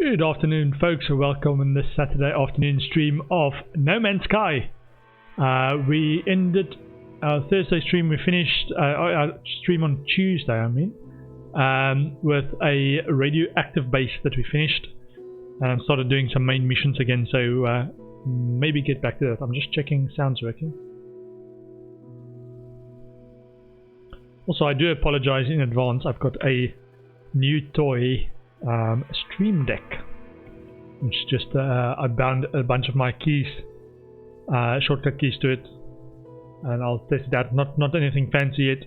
Good afternoon, folks, and welcome in this Saturday afternoon stream of No Man's Sky. We ended our Thursday stream. We finished our stream on Tuesday, with a radioactive base that we finished and started doing some main missions again. So maybe get back to that. I'm just checking sounds working. Also, I do apologize in advance. I've got a new toy. Stream Deck, which just I bound a bunch of my keys, shortcut keys to it, and I'll test it out. Not anything fancy yet,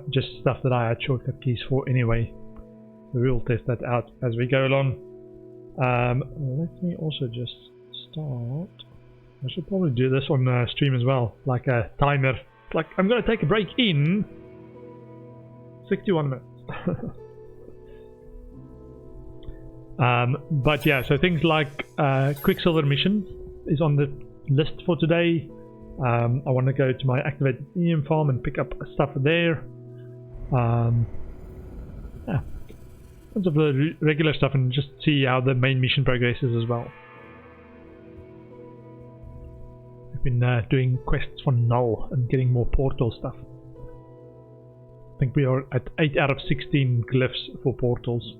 just stuff that I had shortcut keys for anyway. So we'll test that out as we go along. Let me also just start. I should probably do this on stream as well, like a timer. Like I'm gonna take a break in 61 minutes. But yeah, so things like Quicksilver mission is on the list for today. I want to go to my activated EM farm and pick up stuff there. Yeah, tons of the regular stuff, and just see how the main mission progresses as well. We've been doing quests for Null and getting more portal stuff. I think we are at 8 out of 16 glyphs for portals.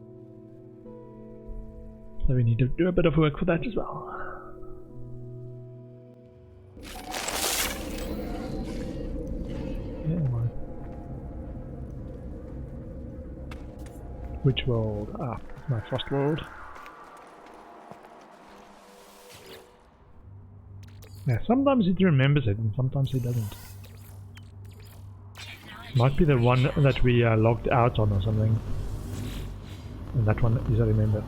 So we need to do a bit of work for that as well. Yeah, which world? Ah, my Frost world. Yeah, sometimes it remembers it and sometimes it doesn't. Might be the one that we logged out on or something. And that one is remembered.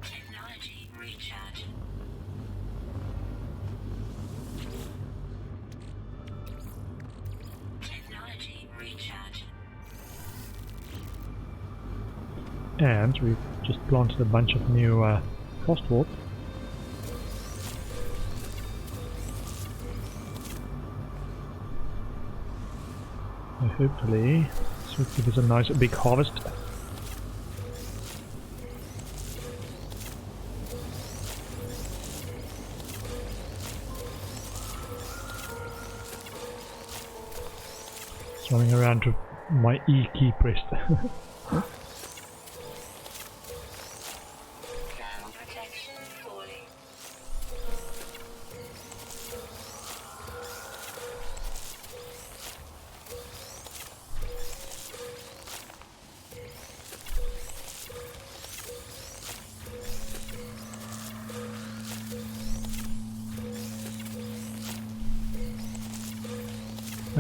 Technology recharge. Technology recharge. And we've just planted a bunch of new frostwort. So hopefully this will give us a nice big harvest. Running around with my E key pressed.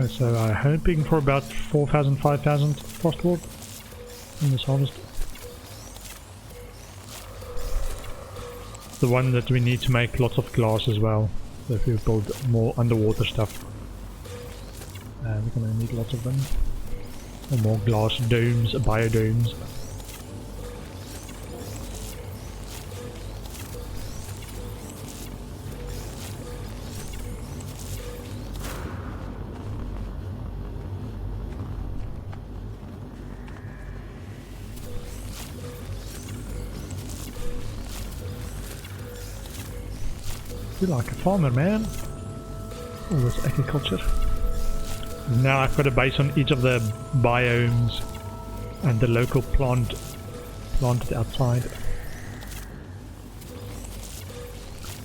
So I'm hoping for about 4,000, 5,000 frostwort in this harvest. The one that we need to make lots of glass as well. So if we build more underwater stuff, we're going to need lots of them. Or more glass domes, biodomes. I feel like a farmer, man. All this agriculture. Now I've got a base on each of the biomes and the local plant planted outside.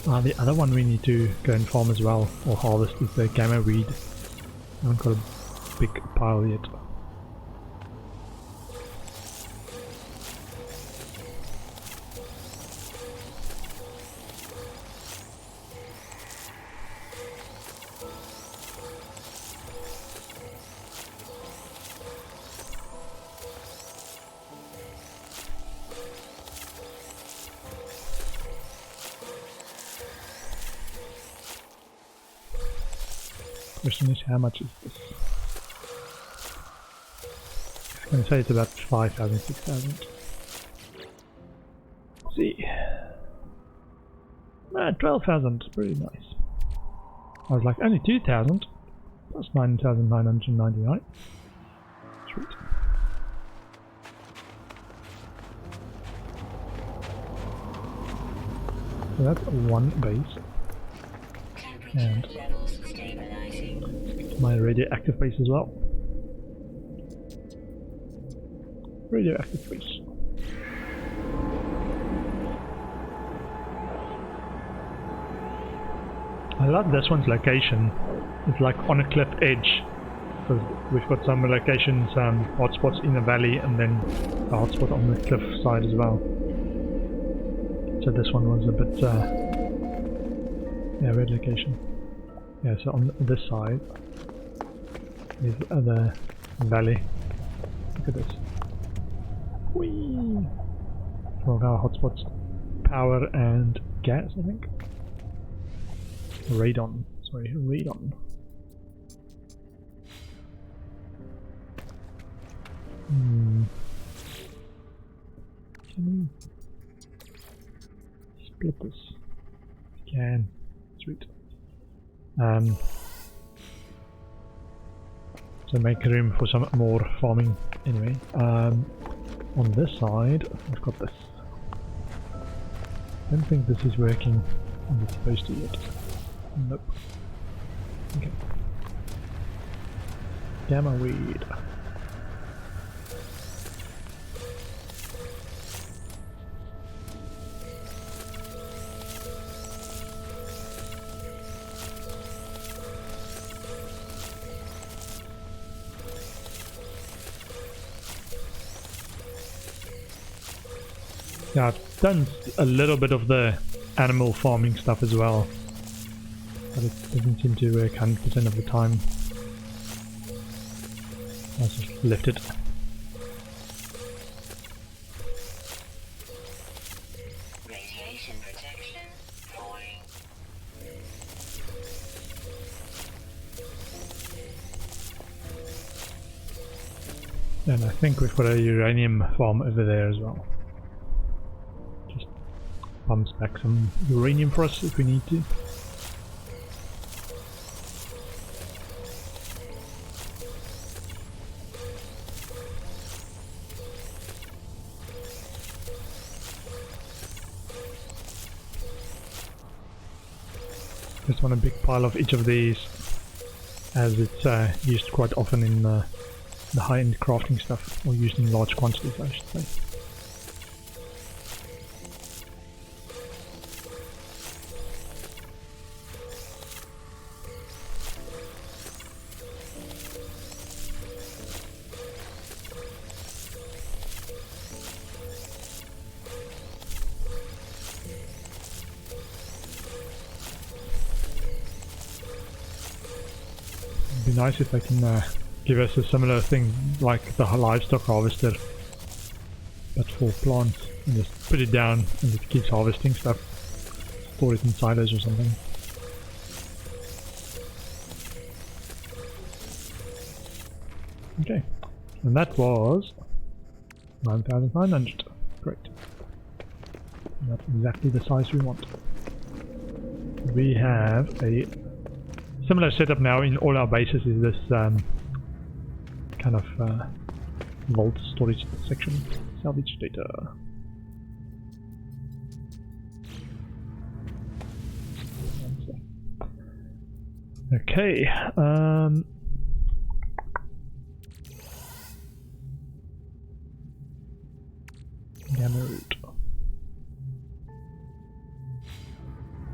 The other one we need to go and farm as well, or harvest, is the gamma weed. I haven't got a big pile yet. Question is, how much is this? I'm going to say it's about 5,000, 6,000. Let's see. 12,000, pretty nice. I was like, only 2,000? That's 9,999. Sweet. So that's one base. And my radioactive base as well. Radioactive base. I love this one's location. It's like on a cliff edge. Because we've got some locations, hotspots in the valley, and then a hotspot on the cliff side as well. So this one was a bit, yeah, weird location. Yeah, so on this side is the valley. Look at this. Whee! From our hotspots, power and gas, I think. Radon. Sorry, radon. Can we split this? We can. Sweet. So make room for some more farming anyway. On this side, I've got this. I don't think this is working as it's supposed to yet. Nope. Okay. Gamma weed. Yeah, I've done a little bit of the animal farming stuff as well, but it doesn't seem to work 100% of the time. I just left it. Radiation protection falling. And I think we've got a uranium farm over there as well. Pumps back some uranium for us if we need to. Just want a big pile of each of these, as it's used quite often in the high-end crafting stuff, or used in large quantities, I should say. It'd be nice if they can give us a similar thing like the livestock harvester, but for plants, and just put it down and it keeps harvesting stuff. Store it in silos or something. Okay, and that was 9,900. Great. And that's exactly the size we want. We have a similar setup now in all our bases. Is this kind of vault storage section. Salvage data. Okay. Gamma root.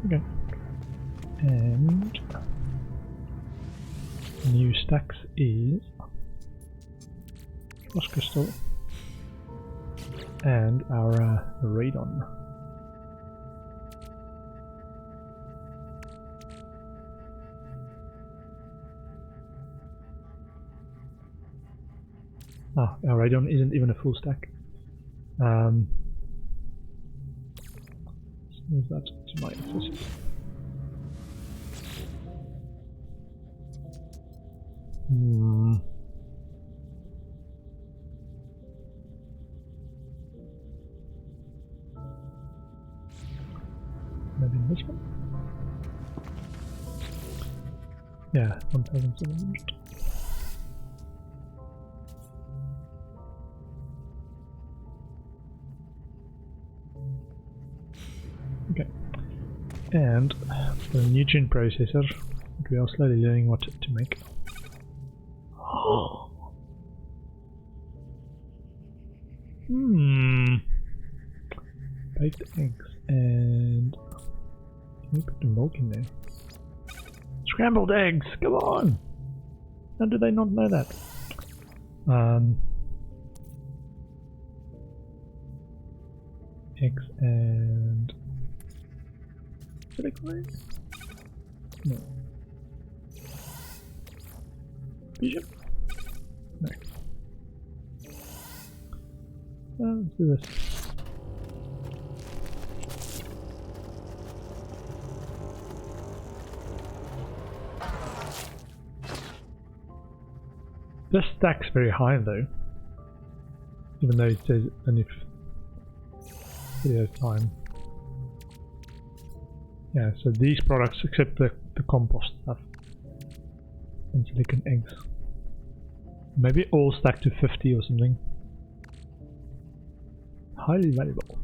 Okay. And new stacks is frost crystal and our radon. Ah, our radon isn't even a full stack. Let's move that to my accessories. Maybe this one? Yeah, 1,700. And the Newton processor, we are slowly learning what to make. Baked eggs and can we put the milk in there? Scrambled eggs, come on! How do they not know that? Eggs and silicone? No. Bishop? No. Let's do this. This stack's very high though, even though it says only video time. Yeah, so these products, except the compost stuff and silicon eggs, maybe all stacked to 50 or something. Highly valuable.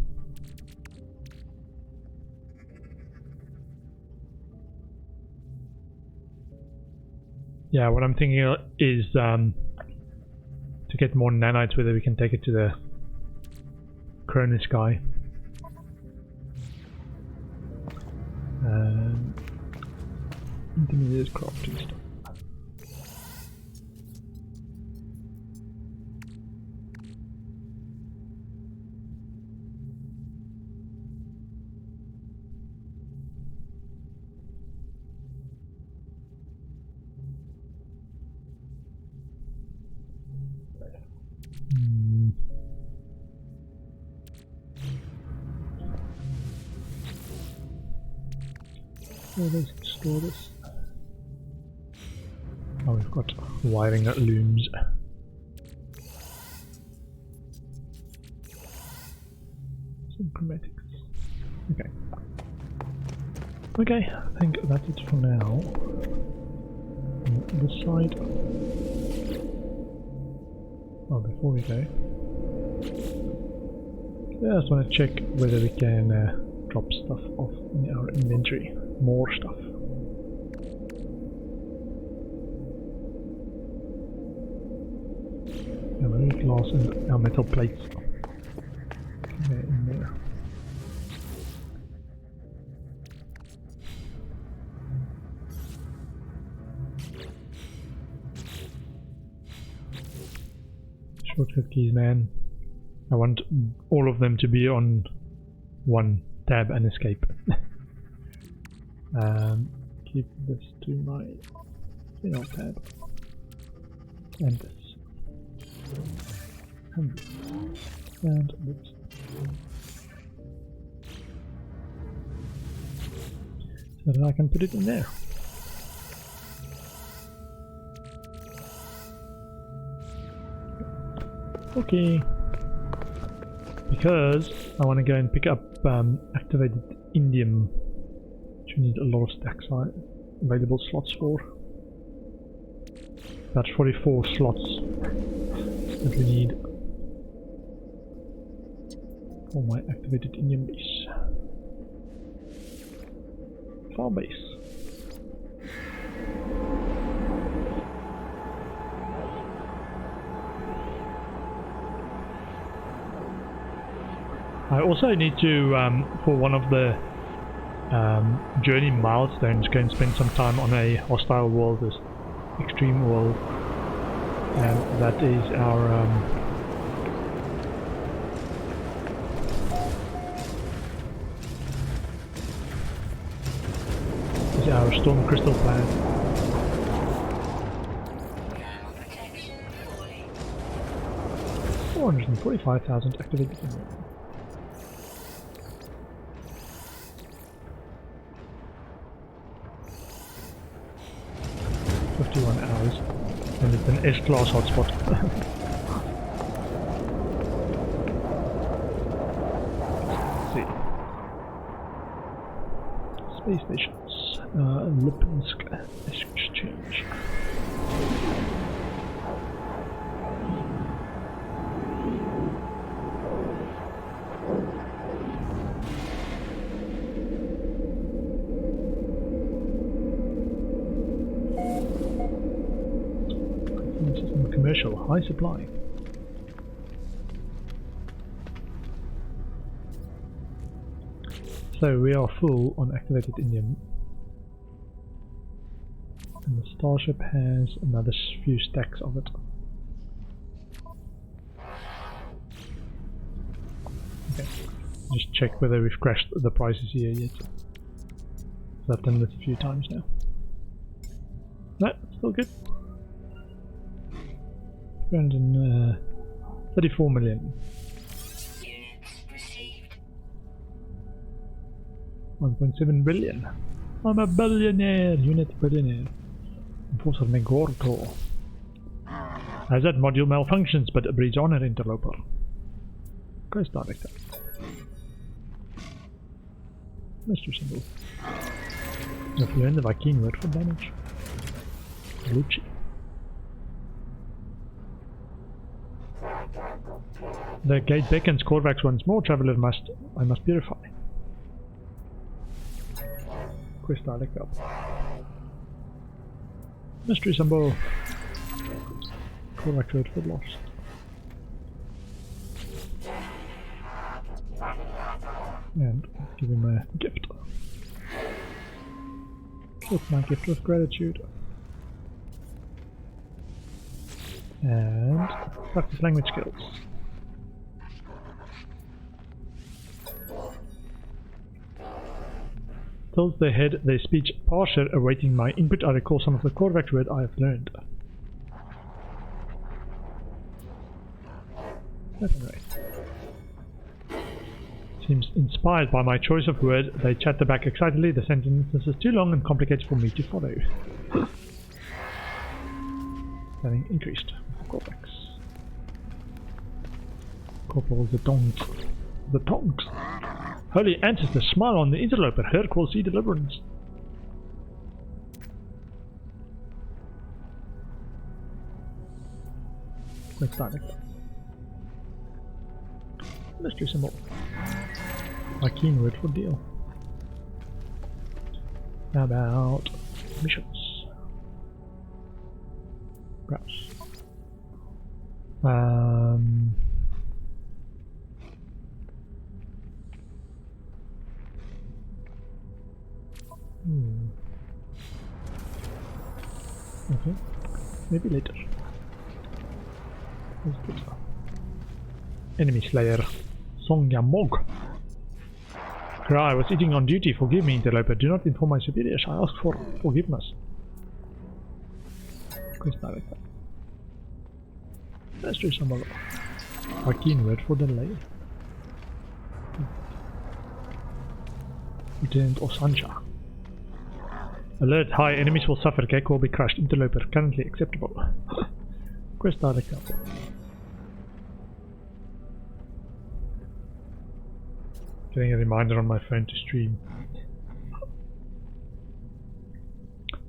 Yeah, what I'm thinking is to get more nanites, whether we can take it to the Cronus guy. Intermediate crafting stuff. Where does it store this? Oh, we've got wiring looms. Some chromatics. Okay. Okay, I think that's it for now. On this side. Oh, before we go, I just want to check whether we can drop stuff off in our inventory. More stuff. Our glass and our metal plates. They're in there. Shortcut keys, man. I want all of them to be on one tab and escape. Keep this to my final tab. And this. And this. And this. So that I can put it in there. Okay. Because I want to go and pick up activated indium, which we need a lot of stacks available slots for. That's 44 slots that we need for my activated indium base. Far base. I also need to, for one of the journey milestones, go and spend some time on a hostile world, this extreme world, and that is our Storm Crystal planet. Thermal protection fully. 445,000 activated. 51 hours, and it's an S-class hotspot. Let's see. Space stations. Lipinsk exchange. System commercial. High supply. So we are full on activated indium. And the starship has another few stacks of it. Okay. Just check whether we've crashed the prices here yet. So I've done this a few times now. No, still good. 334 million. Units received. 1.7 billion. I'm a billionaire, unit billionaire. Enforcer Megorto. As that module malfunctions but breeds honor interloper. Quest director. Mystery symbol. I've learned the Viking word for damage. Lucci. The gate beckons. Korvax once more. Traveler I must purify. Quest dialect up. Mystery symbol. Korvax word for lost. And give him a gift. With my gift of gratitude. And practice language skills. Tilts their head, their speech parser awaiting my input. I recall some of the Korvax word I have learned. Definitely. Seems inspired by my choice of word. They chatter back excitedly. The sentence is too long and complicated for me to follow. Having increased with Korvax. Corporal the tongs. The tongs. Holy ancestor, smile on the interloper. Her will see deliverance. Quick start. Mystery symbol. My keen word for deal. How about missions? Perhaps. Okay. Maybe later. Let's do so. Enemy Slayer. Songya Mog. Cry, I was eating on duty. Forgive me, interloper. Do not inform my superiors. I ask for forgiveness. Quest director. Let's do some other. A keen word for delay. Lieutenant Osancha. Alert, high enemies will suffer. Gek will be crushed. Interloper currently acceptable. Quest director. Getting a reminder on my phone to stream.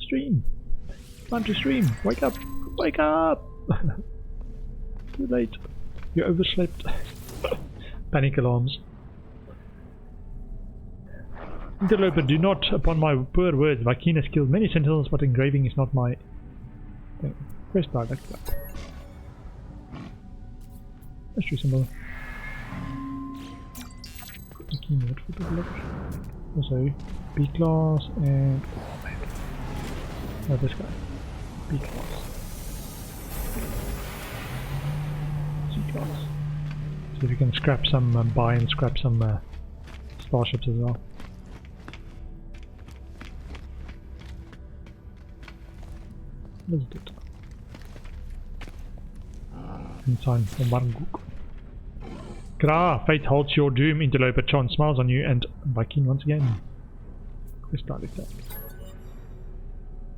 Stream! Time to stream! Wake up! Wake up! Too late. You overslept. Panic alarms. Interloper, do not, upon my poor words. Viking has killed many sentinels, but engraving is not my thing. Quest director. Mystery symbol. Viking word for deliver. Also, B class and oh man. Oh, this guy. B class. C class. See if we can scrap some, buy and scrap some starships as well. Let's do it. Ensign for Marguk. Gra, fate holds your doom. Interloper Chon smiles on you and Viking once again. Quest director.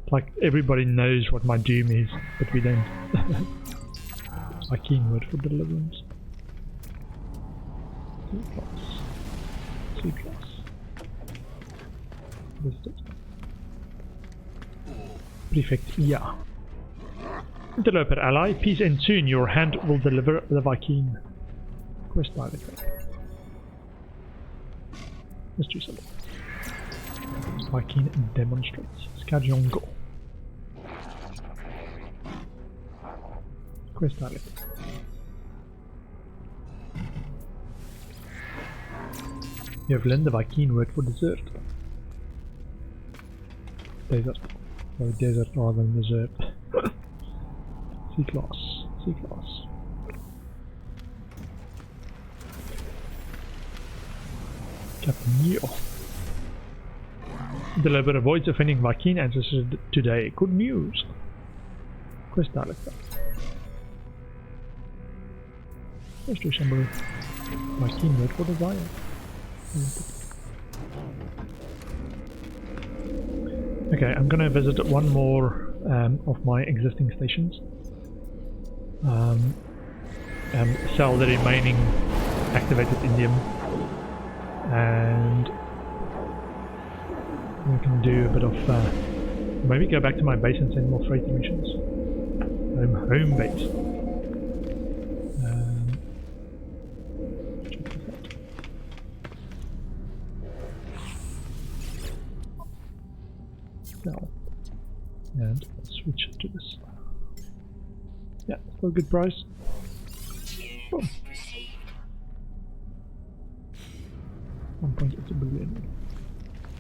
It's like everybody knows what my doom is, but we don't. Viking word for deliverance. C class. C class. Let's do it. Prefect, yeah. Interloper ally, peace ends soon. Your hand will deliver the Viking. Quest director. Mystery symbol. Viking demonstrates. Skadjongo. Quest dialect. You have learned the Viking word for dessert. Desert. So desert rather than dessert. C-class. C-class. Captain Neo. Deliver avoids offending Viking ancestors today. Good news. Quest dialect. Let's do some Viking word for desire. Okay, I'm gonna visit one more of my existing stations. And sell the remaining activated indium. And we can do a bit of maybe go back to my base and send more freighter missions. Home base. Check this out. Sell. And switch to this. Yeah, still good price. Boom. 1.8 billion.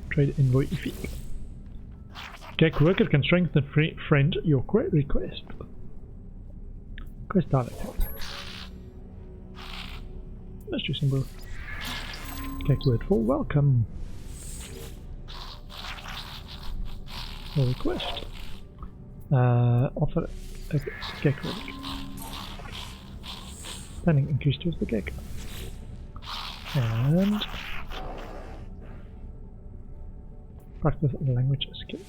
Trade envoy Ify. Gek worker can strengthen friend your request. Quest dialect. Let's do some Gek word for welcome. Your request. Offer a Gek word. Planning increase towards the Gek. And practice language skills.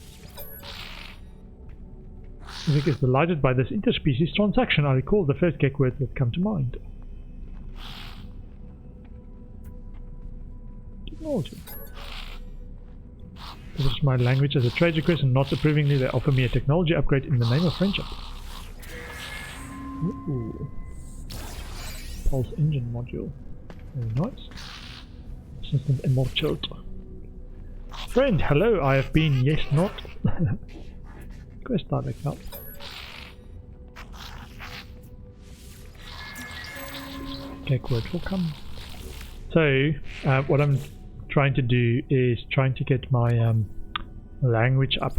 Vic is delighted by this interspecies transaction. I recall the first Gek words that come to mind. Technology. This is my language as a trade request, and not approvingly they offer me a technology upgrade in the name of friendship. Ooh. Pulse engine module. Very nice. System immortal. Friend, hello, I have been, yes, not. Quest dialect up. Gek word will come. So, what I'm trying to do is trying to get my language up.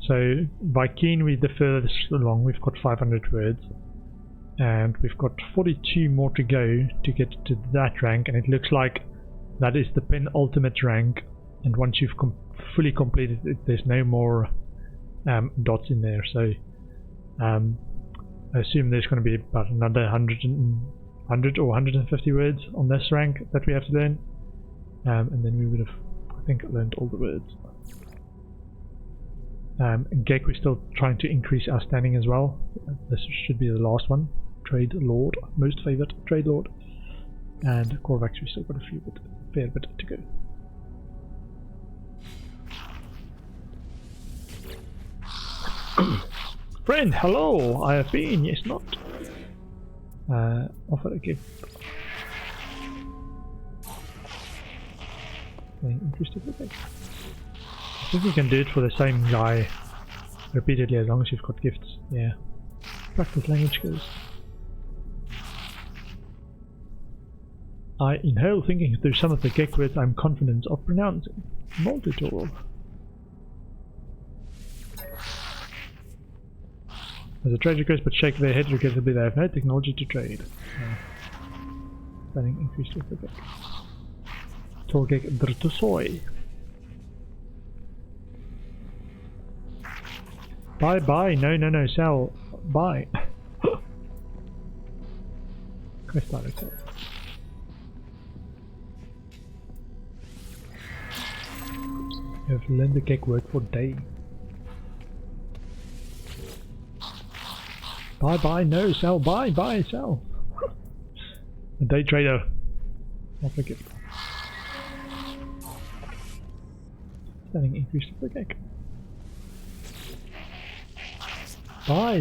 So, Viking we're the furthest along, we've got 500 words. And we've got 42 more to go to get to that rank, and it looks like that is the penultimate rank. And once you've fully completed it, there's no more dots in there. So I assume there's going to be about another 100 or 150 words on this rank that we have to learn. And then we would have, I think, learned all the words. Gek, we're still trying to increase our standing as well. This should be the last one. Trade Lord, most favored Trade Lord. And Korvax, we still got a fair bit to go. Friend, hello! I have been, yes, not. Offer a gift. Interested with it. I think you can do it for the same guy repeatedly as long as you've got gifts. Yeah. Practice language skills. I inhale thinking through some of the Gek words I'm confident of pronouncing. Multitool. There's a trade request, but shake their head regrettably. They have no technology to trade. Planning increased with the Gek. Tolgek Drtusoi. Bye bye. No, sell. Bye. Quest dialect. You have learned the Gek word for day. Bye bye, no, sell, buy, sell. A day trader. I'll forget. Standing increase to the Gek.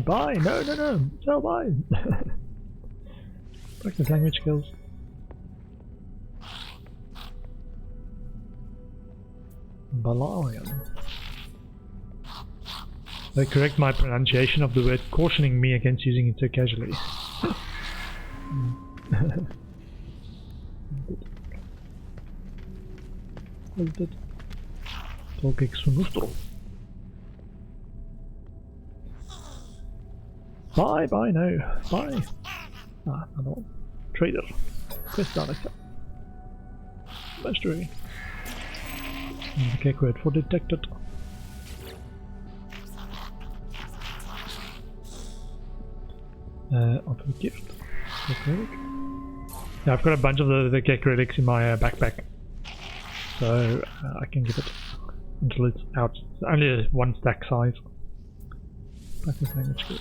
Buy, no, sell, buy. Practice language skills. Balalion. They correct my pronunciation of the word, cautioning me against using it so casually. Wat is dit? Tolkeks van Nostrol. Bye, bye, no. Bye. Ah, no. Trader. Quest director. Mystery. And the cake word for detected. Offer a gift. Yeah, I've got a bunch of the cake relics in my backpack. So I can give it until it's out. It's only a 1 stack size. Practice language skill.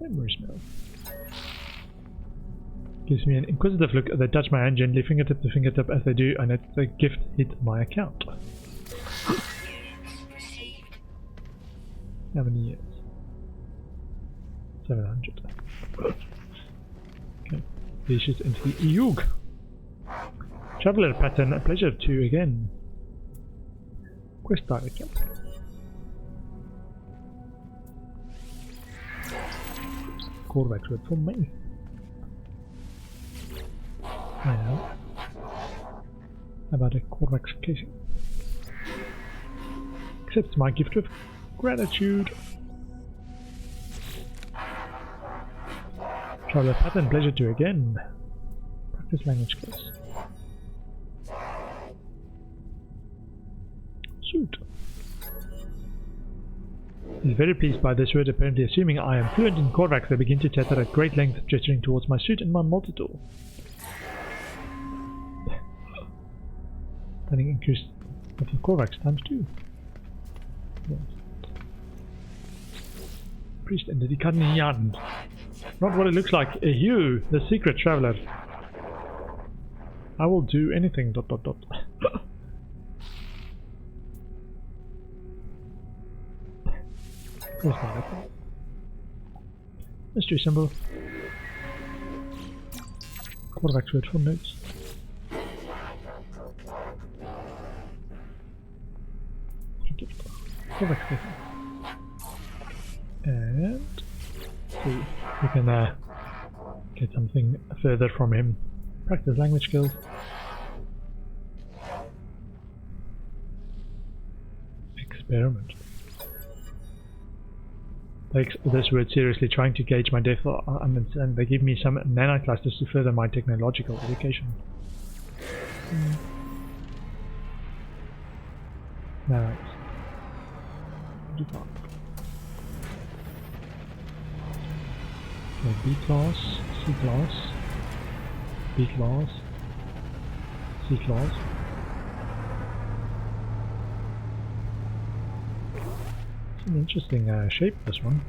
Memory smell. Gives me an inquisitive look. They touch my hand gently, fingertip to fingertip. As they do, I notice the gift hit my account. How many years? 700. Okay. Dishes into the Eug. Traveler pattern, a pleasure to again. Quest director. Korvax word for me. I know. How about a Korvax casing? Accepts my gift of gratitude. Traveler pattern, pleasure to again. Practice language skills. Suit. He's very pleased by this word, apparently assuming I am fluent in Korvax. They begin to chatter at great length, gesturing towards my suit and my multi-tool. Stunning increase of the Korvax times 2. Yes. Priest and the Kadnian. Not what it looks like. You, the secret traveler. I will do anything. ... Mystery symbol. Korvax word for notes. Korvax paper. And see, we can get something further from him. Practice language skills. Experiment. Takes this word seriously, trying to gauge my depth, and they give me some nanoclusters to further my technological education. Nice. Okay, B class, C class, B class, C class. It's an interesting shape, this one.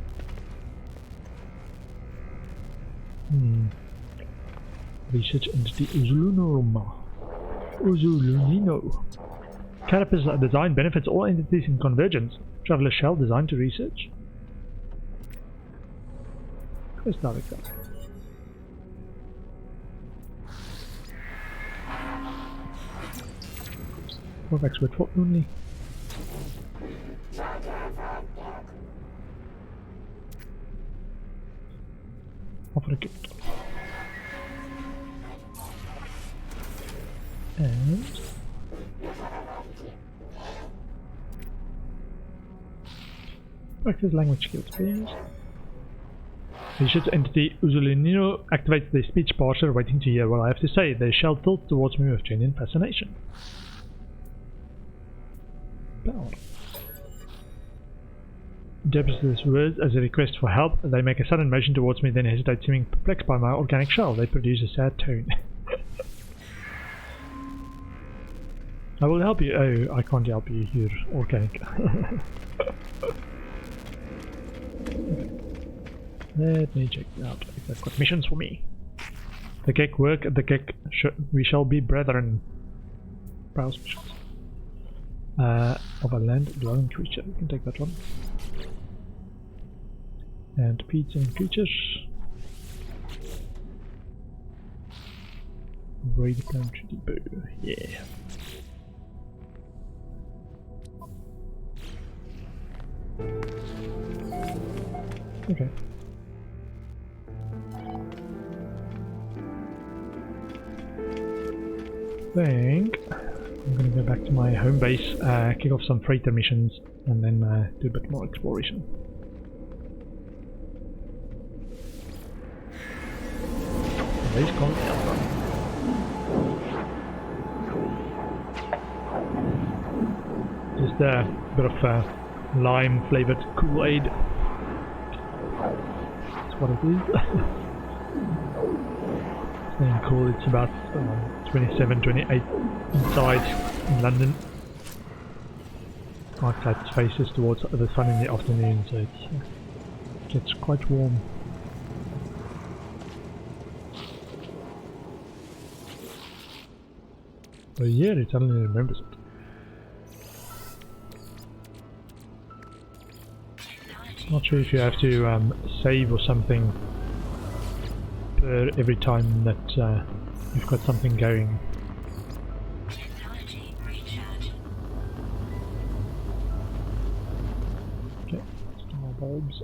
Research entity Uzulunuruma. Uzulunino. Carapace design benefits all entities in convergence. Traveler shell designed to research. Quest director. Korvax word for only. Offer a gift. And practice language skills, please. The ship's entity Uzulunino activates the speech parser, waiting to hear what I have to say. Their shell tilts towards me with genuine fascination. Power. Interprets this word as a request for help. They make a sudden motion towards me, then hesitate, seeming perplexed by my organic shell. They produce a sad tone. I will help you. Oh, I can't help you. You're organic. Let me check out if they've got missions for me. The cake work at the cake. We shall be brethren. Browse missions. Of a land dwelling creature. We can take that one. And pizza and creatures. Raid country depot. Yeah. Okay. I think I'm gonna go back to my home base, kick off some freighter missions, and then do a bit more exploration. Base colony Alpha. Just a bit of lime flavored Kool-Aid. That's what it is. And cool, it's about 27, 28 inside in London. Outside faces towards the sun in the afternoon, so it gets quite warm. Oh yeah, it suddenly remembers it. Not sure if you have to save or something every time that you've got something going. Okay, star bulbs.